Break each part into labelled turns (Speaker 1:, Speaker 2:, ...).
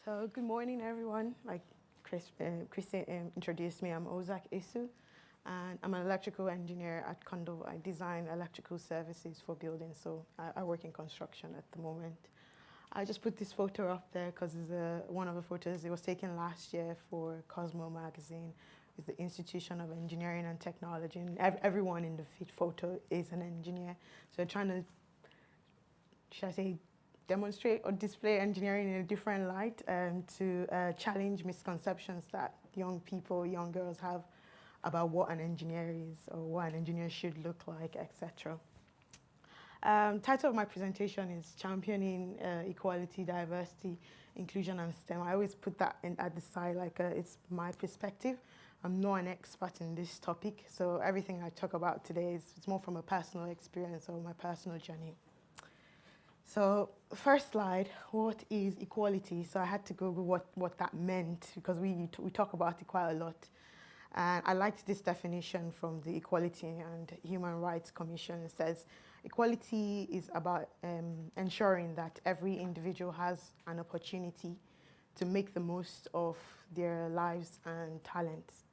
Speaker 1: So good morning, everyone. Like Chris introduced me, I'm Ozak Esu, and I'm an electrical engineer at Condo. I design electrical services for buildings, so I work in construction at the moment. I just put this photo up there because it's one of the photos. It was taken last year for Cosmo magazine. It's the Institution of Engineering and Technology, and everyone in the photo is an engineer. So trying to, should I say, demonstrate or display engineering in a different light to challenge misconceptions that young people, young girls have about what an engineer is or what an engineer should look like, etc. Title of my presentation is Championing Equality, Diversity, Inclusion and STEM. I always put that at the side like it's my perspective. I'm not an expert in this topic, so everything I talk about today is more from a personal experience or my personal journey. So first slide, what is equality? So I had to Google what that meant because we talk about it quite a lot. And I liked this definition from the Equality and Human Rights Commission. It says, equality is about ensuring that every individual has an opportunity to make the most of their lives and talents.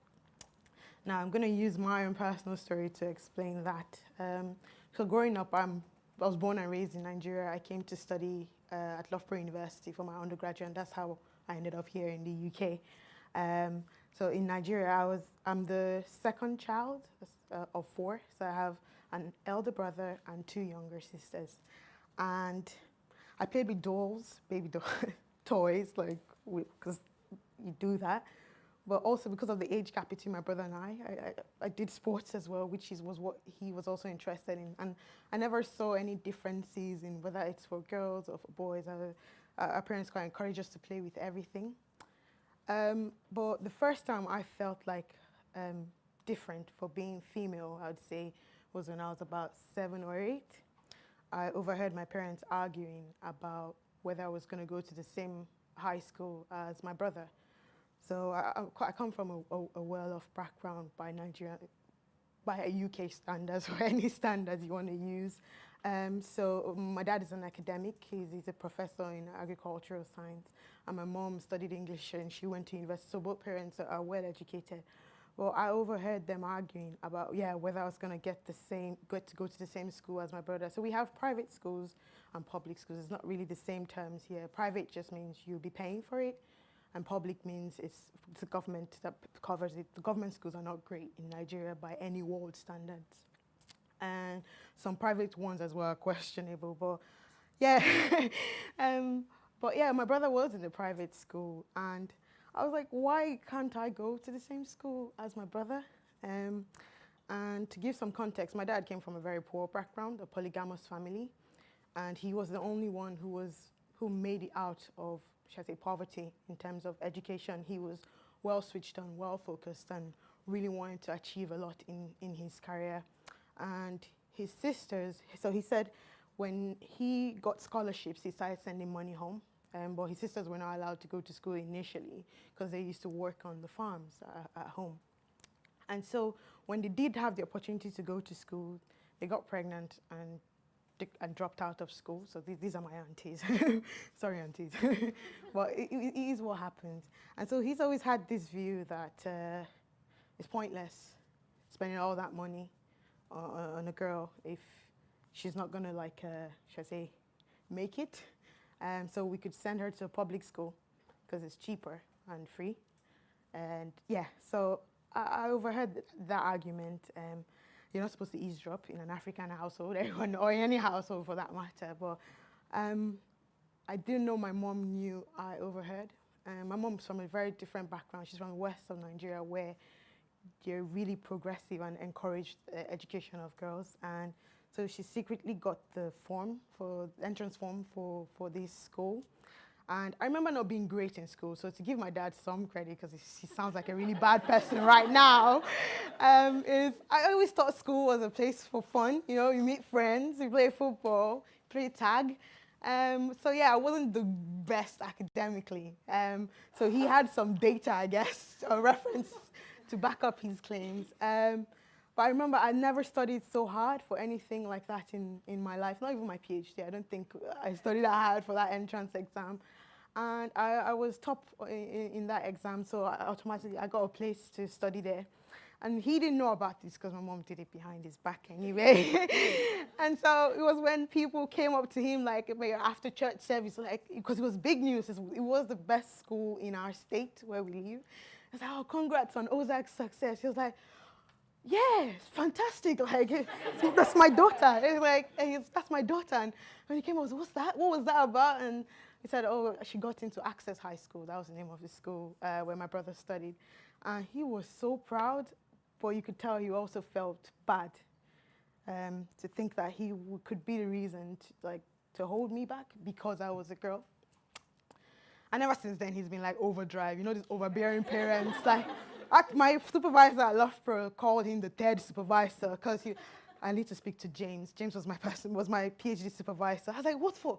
Speaker 1: Now I'm going to use my own personal story to explain that. So growing up, I was born and raised in Nigeria. I came to study at Loughborough University for my undergraduate, and that's how I ended up here in the UK. So in Nigeria, I'm the second child of four. So I have an elder brother and two younger sisters. And I played with dolls, baby doll toys, like, because you do that. But also because of the age gap between my brother and I did sports as well, which was what he was also interested in. And I never saw any differences in whether it's for girls or for boys. Our parents quite encouraged us to play with everything. But the first time I felt like different for being female, I would say, was when I was about 7 or 8. I overheard my parents arguing about whether I was going to go to the same high school as my brother. So I come from a well-off background by Nigeria, by a UK standards or any standards you want to use. So my dad is an academic. He's a professor in agricultural science. And my mom studied English and she went to university. So both parents are well educated. Well, I overheard them arguing about, whether I was going to get to go to the same school as my brother. So we have private schools and public schools. It's not really the same terms here. Private just means you'll be paying for it. And public means it's the government that covers it. The government schools are not great in Nigeria by any world standards. And some private ones as well are questionable, but yeah. My brother was in the private school, and I was like, why can't I go to the same school as my brother? And to give some context, my dad came from a very poor background, a polygamous family, and he was the only one who made it out of, should I say, poverty in terms of education. He was well switched on, well focused, and really wanted to achieve a lot in his career. And his sisters, so he said when he got scholarships, he started sending money home. But his sisters were not allowed to go to school initially because they used to work on the farms at home. And so when they did have the opportunity to go to school, they got pregnant and dropped out of school. So these are my aunties. Sorry, aunties. But it is what happens. And so he's always had this view that it's pointless spending all that money on a girl if she's not going to, should I say, make it. So we could send her to a public school because it's cheaper and free. And so I overheard that argument. You're not supposed to eavesdrop in an African household, or any household for that matter. But I didn't know my mom knew I overheard. My mom's from a very different background. She's from the west of Nigeria, where they're really progressive and encourage the education of girls. And so she secretly got the entrance form for this school. And I remember not being great in school, so to give my dad some credit, because he sounds like a really bad person right now, I always thought school was a place for fun. You know, you meet friends, you play football, play tag. I wasn't the best academically. So he had some data, I guess, a reference to back up his claims. But I remember I never studied so hard for anything like that in my life, not even my PhD. I don't think I studied that hard for that entrance exam. And I was top in that exam, so automatically I got a place to study there. And he didn't know about this because my mom did it behind his back anyway. And so it was when people came up to him like after church service, like, because it was big news. It was the best school in our state where we live. I was like, oh, congrats on Ozak's success. He was like, yeah, it's fantastic. Like, that's my daughter. It's like, that's my daughter. And when he came, I was, what's that? What was that about? And he said, oh, she got into Access High School. That was the name of the school where my brother studied. And he was so proud, but you could tell he also felt bad to think that he could be the reason to hold me back because I was a girl. And ever since then, he's been like overdrive. You know, these overbearing parents. Like, my supervisor at Loughborough called him the third supervisor because I need to speak to James. James was my PhD supervisor. I was like, what for?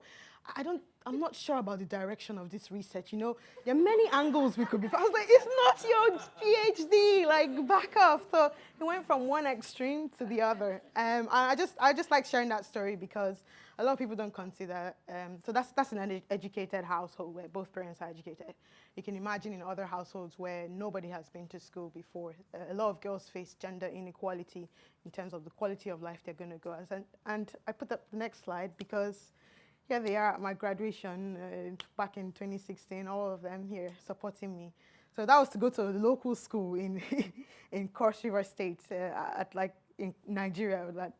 Speaker 1: I'm not sure about the direction of this research. You know, there are many angles we could be. I was like, it's not your PhD. Like, back off. So he went from one extreme to the other. I just like sharing that story because a lot of people don't consider. So that's an educated household where both parents are educated. You can imagine in other households where nobody has been to school before. A lot of girls face gender inequality in terms of the quality of life they're going to go as. And I put up the next slide because here they are at my graduation back in 2016, all of them here supporting me. So that was to go to a local school in in Cross River State in Nigeria, like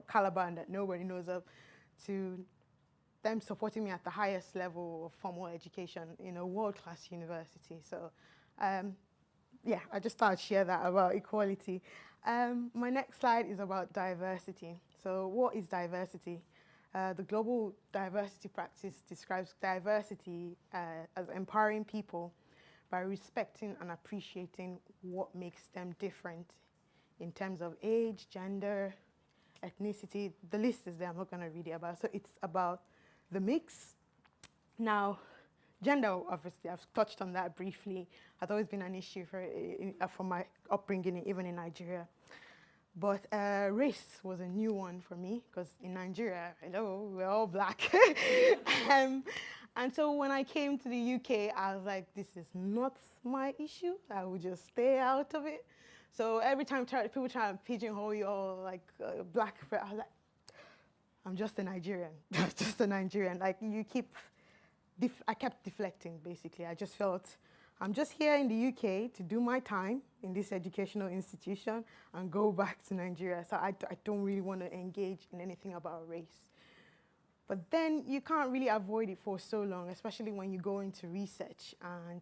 Speaker 1: Calabar, that nobody knows of, to them supporting me at the highest level of formal education in a world-class university. So, yeah, I just thought I'd share that about equality. My next slide is about diversity. So what is diversity? The global diversity practice describes diversity as empowering people by respecting and appreciating what makes them different in terms of age, gender, ethnicity. The list is there, I'm not going to read it about. So it's about the mix. Now, gender, obviously, I've touched on that briefly, has always been an issue for my upbringing, even in Nigeria. But race was a new one for me, because in Nigeria, hello, we're all black. And so when I came to the UK, I was like, this is not my issue. I will just stay out of it. So every time people try to pigeonhole you all like black, I was like, I'm just a Nigerian. Just a Nigerian. Like I kept deflecting, basically. I just felt, I'm just here in the UK to do my time in this educational institution and go back to Nigeria. So I don't really want to engage in anything about race. But then you can't really avoid it for so long, especially when you go into research and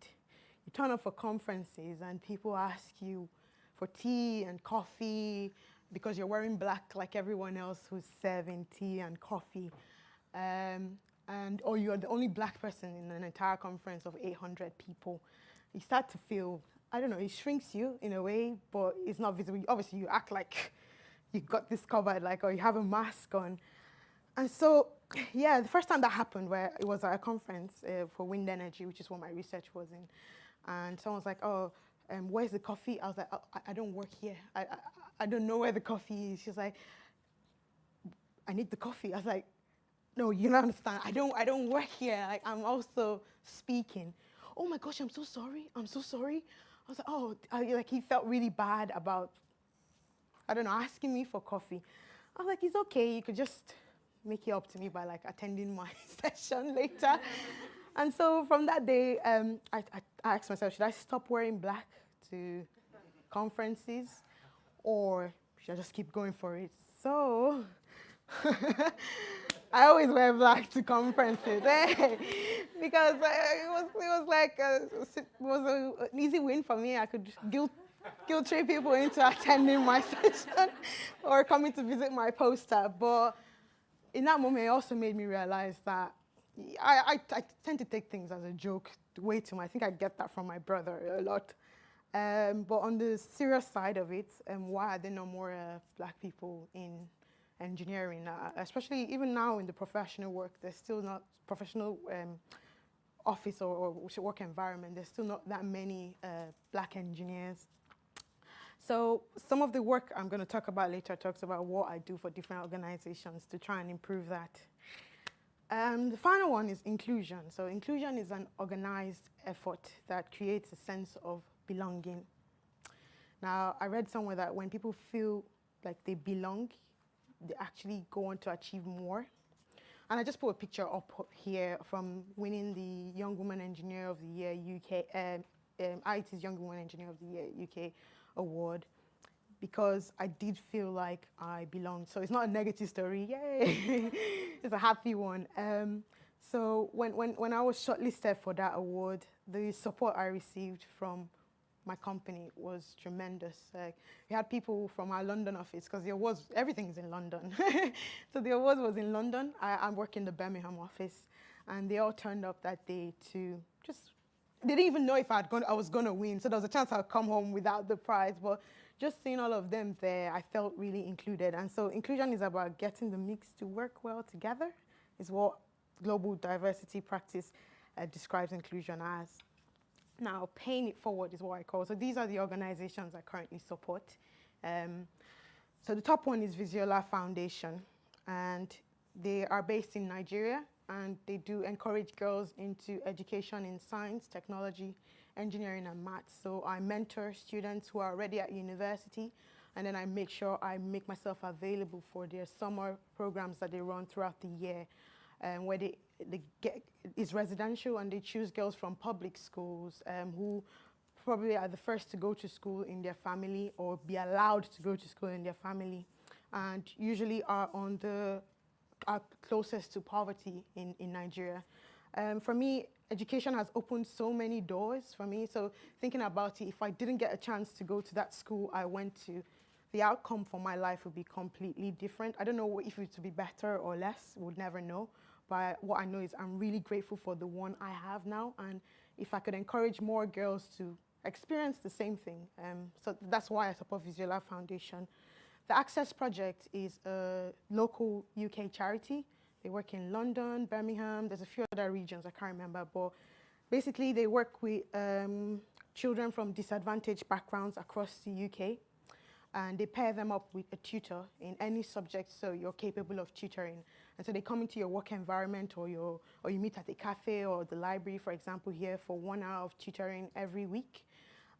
Speaker 1: you turn up for conferences and people ask you for tea and coffee because you're wearing black like everyone else who's serving tea and coffee. Or you're the only black person in an entire conference of 800 people. You start to feel, I don't know, it shrinks you in a way, but it's not visible. Obviously, you act like you got this covered, like, or you have a mask on. And so, yeah, the first time that happened, where it was at a conference for wind energy, which is what my research was in, and someone was like, oh, where's the coffee? I was like, oh, I don't work here. I don't know where the coffee is. She's like, I need the coffee. I was like, no, you don't understand. I don't work here. Like, I'm also speaking. Oh my gosh, I'm so sorry. I'm so sorry. I was like, oh, like he felt really bad about, I don't know, asking me for coffee. I was like, it's okay. You could just make it up to me by like attending my session later. And so from that day, I asked myself, should I stop wearing black to conferences or should I just keep going for it? So I always wear black to conferences because it was an easy win for me. I could guilt trip people into attending my session or coming to visit my poster. But in that moment, it also made me realize that I tend to take things as a joke way too much. I think I get that from my brother a lot. But on the serious side of it, why are there no more black people in engineering? Especially even now in the professional work, there's still not professional office or work environment. There's still not that many black engineers. So some of the work I'm going to talk about later talks about what I do for different organizations to try and improve that. The final one is inclusion. So inclusion is an organized effort that creates a sense of belonging. Now, I read somewhere that when people feel like they belong, they actually go on to achieve more. And I just put a picture up here from winning the Young Woman Engineer of the Year UK, IIT's Young Woman Engineer of the Year UK award, because I did feel like I belonged. So it's not a negative story, yay! It's a happy one. So when I was shortlisted for that award, the support I received from my company was tremendous. We had people from our London office, because the awards, everything is in London. So the award was in London. I work in the Birmingham office, and they all turned up that day to just, they didn't even know if I was gonna win, so there was a chance I'd come home without the prize, but just seeing all of them there, I felt really included. And so inclusion is about getting the mix to work well together, is what global diversity practice describes inclusion as. Now, paying it forward is what I call. So these are the organizations I currently support. So the top one is Viziola Foundation, and they are based in Nigeria, and they do encourage girls into education in science, technology, engineering, and maths. So I mentor students who are already at university, and then I make sure I make myself available for their summer programs that they run throughout the year, where they get, it's residential, and they choose girls from public schools who probably are the first to go to school in their family or be allowed to go to school in their family, and usually are closest to poverty in Nigeria. For me, education has opened so many doors for me. So thinking about it, if I didn't get a chance to go to that school I went to, the outcome for my life would be completely different. I don't know if it would be better or less, we'll never know. But what I know is I'm really grateful for the one I have now. And if I could encourage more girls to experience the same thing. So that's why I support Viziola Foundation. The Access Project is a local UK charity. They work in London, Birmingham, there's a few other regions, I can't remember, but basically they work with children from disadvantaged backgrounds across the UK, and they pair them up with a tutor in any subject so you're capable of tutoring. And so they come into your work environment, or you meet at a cafe or the library, for example, here for 1 hour of tutoring every week.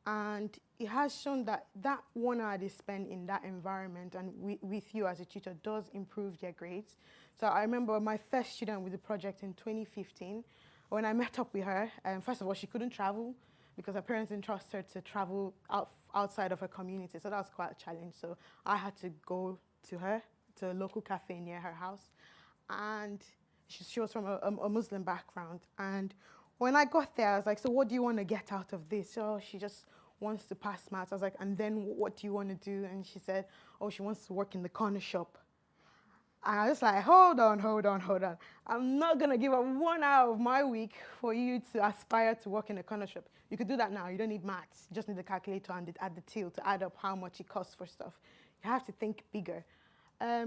Speaker 1: And it has shown that that 1 hour they spend in that environment and with you as a tutor does improve their grades. So I remember my first student with the project in 2015, when I met up with her, first of all, she couldn't travel because her parents didn't trust her to travel outside of her community. So that was quite a challenge. So I had to go to her, to a local cafe near her house. And she was from a Muslim background. And when I got there, I was like, so what do you want to get out of this? So she just wants to pass maths. I was like, and then what do you want to do? And she said, oh, she wants to work in the corner shop. And I was like, hold on. I'm not going to give up 1 hour of my week for you to aspire to work in a corner shop. You could do that now. You don't need maths. You just need the calculator and add the till to add up how much it costs for stuff. You have to think bigger.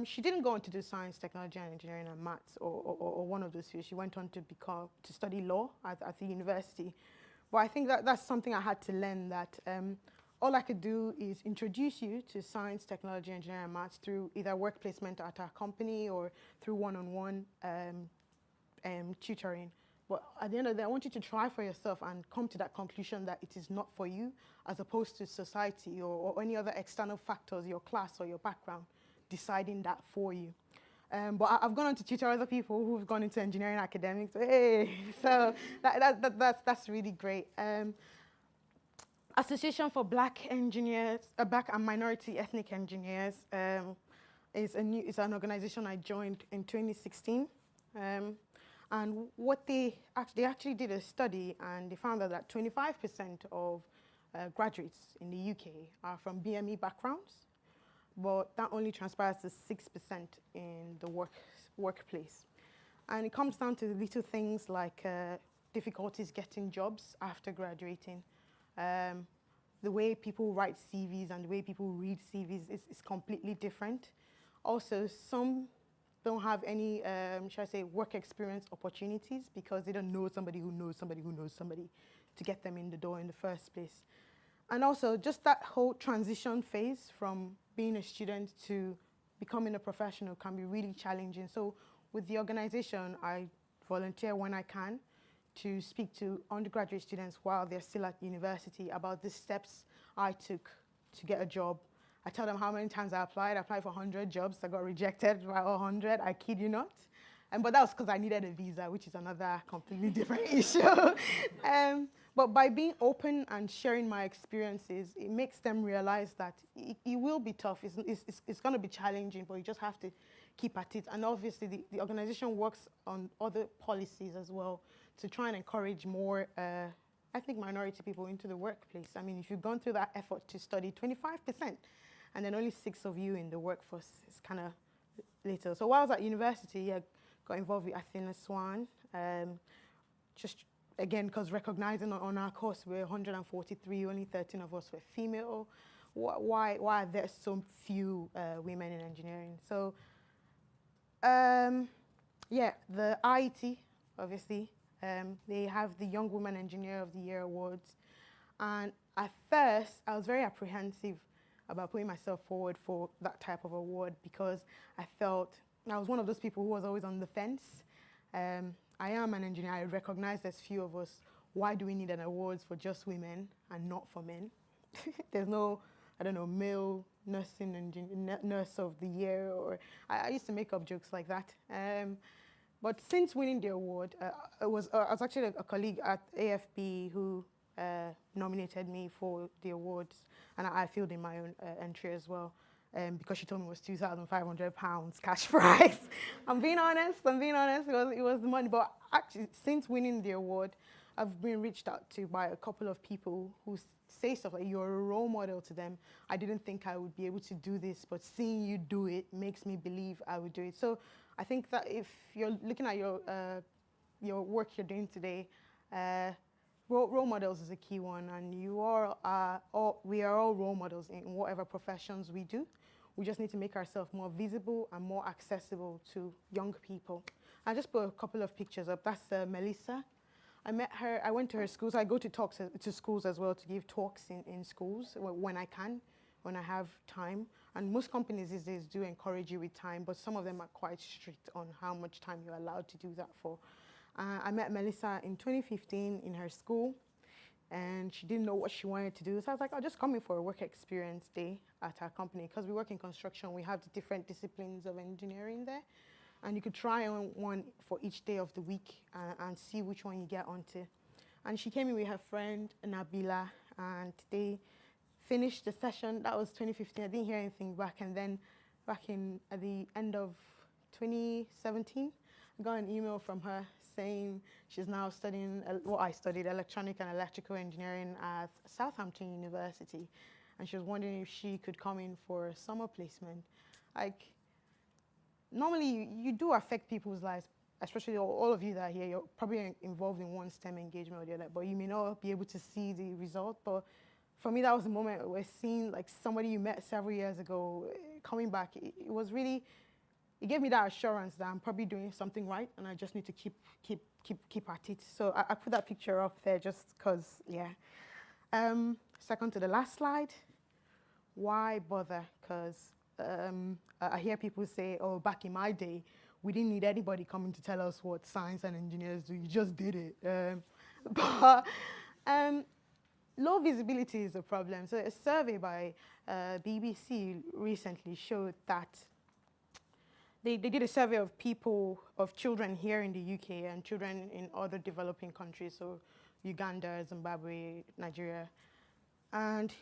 Speaker 1: She didn't go on to do science, technology, and engineering and maths or one of those fields. She went on to study law at the university. But I think that's something I had to learn, that all I could do is introduce you to science, technology, engineering, and maths through either work placement at our company or through one-on-one tutoring. But at the end of the day, I want you to try for yourself and come to that conclusion that it is not for you, as opposed to society or any other external factors, your class or your background, deciding that for you. But I've gone on to tutor other people who've gone into engineering academics. Hey, so that's really great. Association for Black Engineers, Black and Minority Ethnic Engineers is an organization I joined in 2016. And what they actually did a study, and they found that 25% of graduates in the UK are from BME backgrounds, but that only transpires to 6% in the workplace. And it comes down to little things like difficulties getting jobs after graduating. The way people write CVs and the way people read CVs is completely different. Also, some don't have any, shall I say, work experience opportunities because they don't know somebody who knows somebody who knows somebody to get them in the door in the first place. And also, just that whole transition phase from being a student to becoming a professional can be really challenging. So with the organization, I volunteer when I can to speak to undergraduate students while they're still at university about the steps I took to get a job. I tell them how many times I applied. I applied for 100 jobs. I got rejected by all 100. I kid you not. But that was because I needed a visa, which is another completely different issue. But by being open and sharing my experiences, it makes them realize that it will be tough. It's going to be challenging, but you just have to keep at it. And obviously, the organization works on other policies as well to try and encourage more ethnic minority people into the workplace. I mean, if you've gone through that effort to study 25%, and then only 6 of you in the workforce, it's kind of little. So while I was at university, I got involved with Athena Swan, just again, because recognizing on our course, we're 143, only 13 of us were female. Why are there so few women in engineering? So, yeah, the IET, obviously, they have the Young Woman Engineer of the Year awards. And at first, I was very apprehensive about putting myself forward for that type of award because I felt I was one of those people who was always on the fence. I am an engineer. I recognize there's few of us. Why do we need an awards for just women and not for men? There's no, I don't know, male nurse of the year, or I used to make up jokes like that. But since winning the award, I was actually a colleague at AFB who nominated me for the awards, and I filled in my own entry as well. Because she told me it was £2,500 cash prize. I'm being honest, it was the money. But actually, since winning the award, I've been reached out to by a couple of people who say stuff like, you're a role model to them. I didn't think I would be able to do this, but seeing you do it makes me believe I would do it. So I think that if you're looking at your work you're doing today, role models is a key one, and we are all role models in whatever professions we do. We just need to make ourselves more visible and more accessible to young people. I just put a couple of pictures up. That's Melissa. I met her, I went to her schools. I go to schools as well to give talks in schools when I can, when I have time. And most companies these days do encourage you with time, but some of them are quite strict on how much time you're allowed to do that for. I met Melissa in 2015 in her school, and she didn't know what she wanted to do. So I was like, I'll just come in for a work experience day at our company. Because we work in construction, we have the different disciplines of engineering there. And you could try on one for each day of the week and see which one you get onto. And she came in with her friend, Nabila, and they finished the session. That was 2015. I didn't hear anything back. And then at the end of 2017, I got an email from her saying she's now studying what I studied, electronic and electrical engineering at Southampton University. And she was wondering if she could come in for a summer placement. Like, normally you do affect people's lives, especially all of you that are here. You're probably involved in one STEM engagement or the other, but you may not be able to see the result. But for me, that was the moment where seeing like somebody you met several years ago coming back, it was really, it gave me that assurance that I'm probably doing something right, and I just need to keep at it. So I put that picture up there just because, yeah. Second to the last slide. Why bother? Because I hear people say, oh, back in my day, we didn't need anybody coming to tell us what science and engineers do. You just did it. But low visibility is a problem. So a survey by BBC recently showed that they did a survey of children here in the UK and children in other developing countries, so Uganda, Zimbabwe, Nigeria. And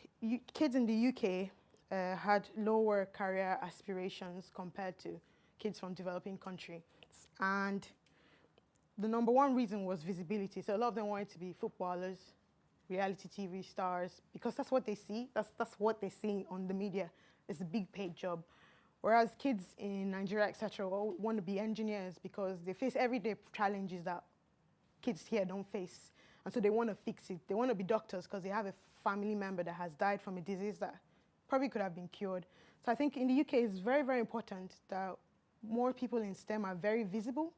Speaker 1: kids in the UK had lower career aspirations compared to kids from developing countries. And the number one reason was visibility. So a lot of them wanted to be footballers, reality TV stars, because that's what they see. That's what they see on the media. It's a big paid job. Whereas kids in Nigeria, etc., want to be engineers because they face everyday challenges that kids here don't face. And so they want to fix it. They want to be doctors because they have a family member that has died from a disease that probably could have been cured. So I think in the UK, it's very, very important that more people in STEM are very visible,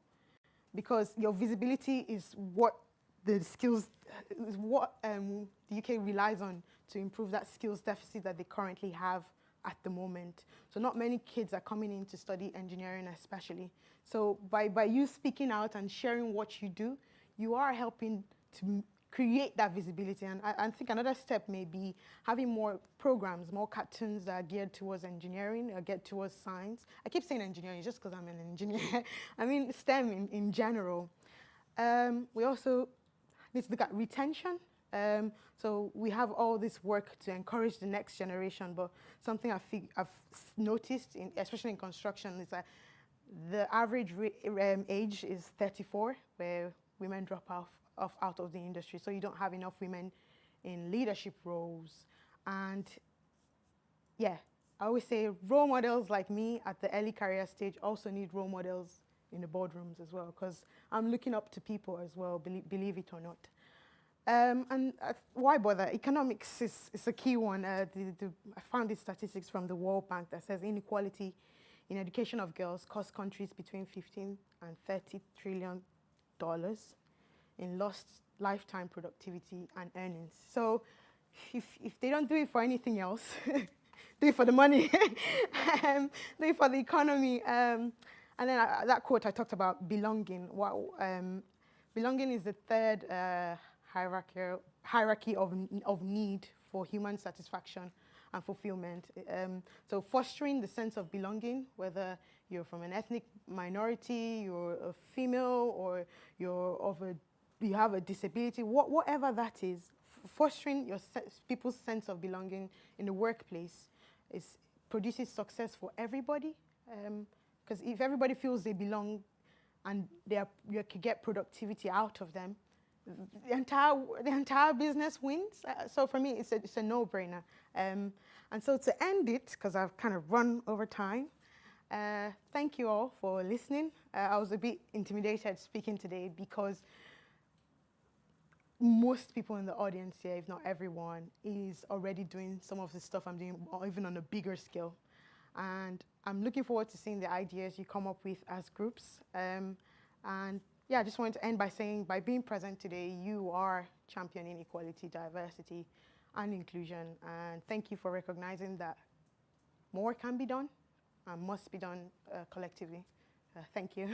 Speaker 1: because your visibility is what the skills, is what the UK relies on to improve that skills deficit that they currently have at the moment. So not many kids are coming in to study engineering especially. So by you speaking out and sharing what you do, you are helping to create that visibility. And I think another step may be having more programs, more cartoons that are geared towards engineering, or geared towards science. I keep saying engineering just because I'm an engineer. I mean STEM in general. We also need to look at retention. So we have all this work to encourage the next generation, but something I've noticed, especially in construction, is that the average age is 34, where women drop out of the industry. So you don't have enough women in leadership roles. And yeah, I always say role models like me at the early career stage also need role models in the boardrooms as well, because I'm looking up to people as well, believe it or not. Why bother? Economics is a key one. I found these statistics from the World Bank that says inequality in education of girls costs countries between $15 and $30 trillion in lost lifetime productivity and earnings. So if they don't do it for anything else, do it for the money, do it for the economy. And then that quote I talked about, belonging. Belonging is the third hierarchy of need for human satisfaction and fulfillment. So fostering the sense of belonging, whether you're from an ethnic minority, you're a female, or you have a disability, whatever that is, fostering people's sense of belonging in the workplace produces success for everybody. Because if everybody feels they belong and you can get productivity out of them, the entire business wins. So for me, it's a no-brainer. And so to end it, because I've kind of run over time, thank you all for listening. I was a bit intimidated speaking today because most people in the audience here, if not everyone, is already doing some of the stuff I'm doing, or even on a bigger scale. And I'm looking forward to seeing the ideas you come up with as groups. And yeah, I just wanted to end by saying, by being present today, you are championing equality, diversity, and inclusion. And thank you for recognizing that more can be done and must be done collectively. Thank you.